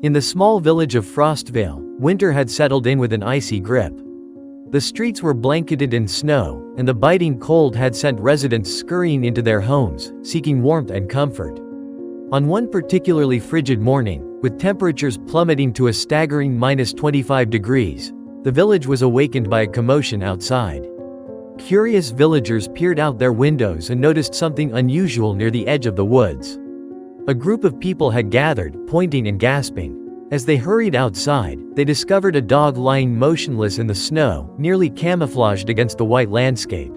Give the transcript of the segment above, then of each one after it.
In the small village of Frostvale, winter had settled in with an icy grip. The streets were blanketed in snow, and the biting cold had sent residents scurrying into their homes, seeking warmth and comfort. On one particularly frigid morning, with temperatures plummeting to a staggering -25 degrees, the village was awakened by a commotion outside. Curious villagers peered out their windows and noticed something unusual near the edge of the woods. A group of people had gathered, pointing and gasping. As they hurried outside, they discovered a dog lying motionless in the snow, nearly camouflaged against the white landscape.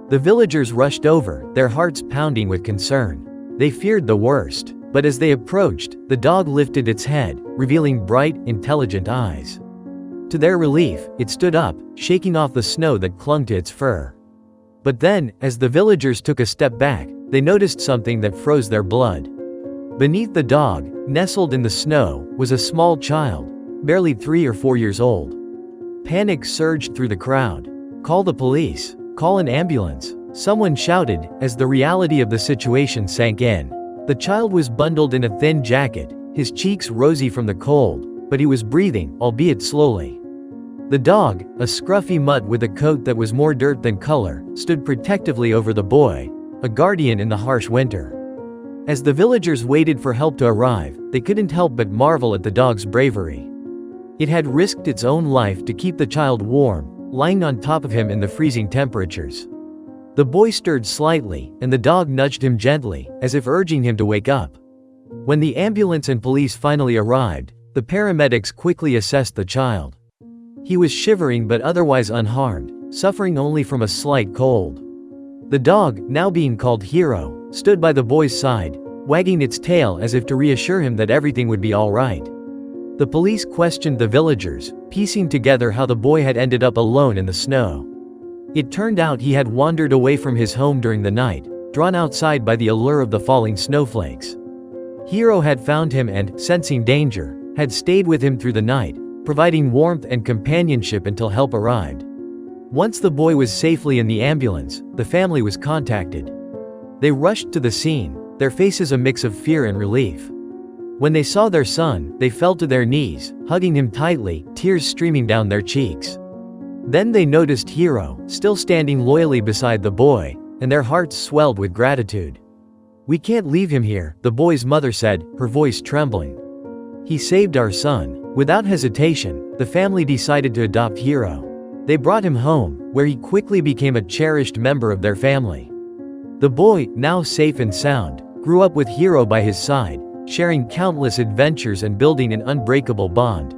The villagers rushed over, their hearts pounding with concern. They feared the worst, but as they approached, the dog lifted its head, revealing bright, intelligent eyes. To their relief, it stood up, shaking off the snow that clung to its fur. But then, as the villagers took a step back, they noticed something that froze their blood. Beneath the dog, nestled in the snow, was a small child, barely 3 or 4 years old. Panic surged through the crowd. "Call the police! Call an ambulance!" someone shouted, as the reality of the situation sank in. The child was bundled in a thin jacket, his cheeks rosy from the cold, but he was breathing, albeit slowly. The dog, a scruffy mutt with a coat that was more dirt than color, stood protectively over the boy, a guardian in the harsh winter. As the villagers waited for help to arrive, they couldn't help but marvel at the dog's bravery. It had risked its own life to keep the child warm, lying on top of him in the freezing temperatures. The boy stirred slightly, and the dog nudged him gently, as if urging him to wake up. When the ambulance and police finally arrived, the paramedics quickly assessed the child. He was shivering but otherwise unharmed, suffering only from a slight cold. The dog, now being called Hero, stood by the boy's side, wagging its tail as if to reassure him that everything would be all right. The police questioned the villagers, piecing together how the boy had ended up alone in the snow. It turned out he had wandered away from his home during the night, drawn outside by the allure of the falling snowflakes. Hero had found him and, sensing danger, had stayed with him through the night, providing warmth and companionship until help arrived. Once the boy was safely in the ambulance, the family was contacted. They rushed to the scene, their faces a mix of fear and relief. When they saw their son, they fell to their knees, hugging him tightly, tears streaming down their cheeks. Then they noticed Hero, still standing loyally beside the boy, and their hearts swelled with gratitude. "We can't leave him here," the boy's mother said, her voice trembling. "He saved our son." Without hesitation, the family decided to adopt Hero. They brought him home, where he quickly became a cherished member of their family. The boy, now safe and sound, grew up with Hero by his side, sharing countless adventures and building an unbreakable bond.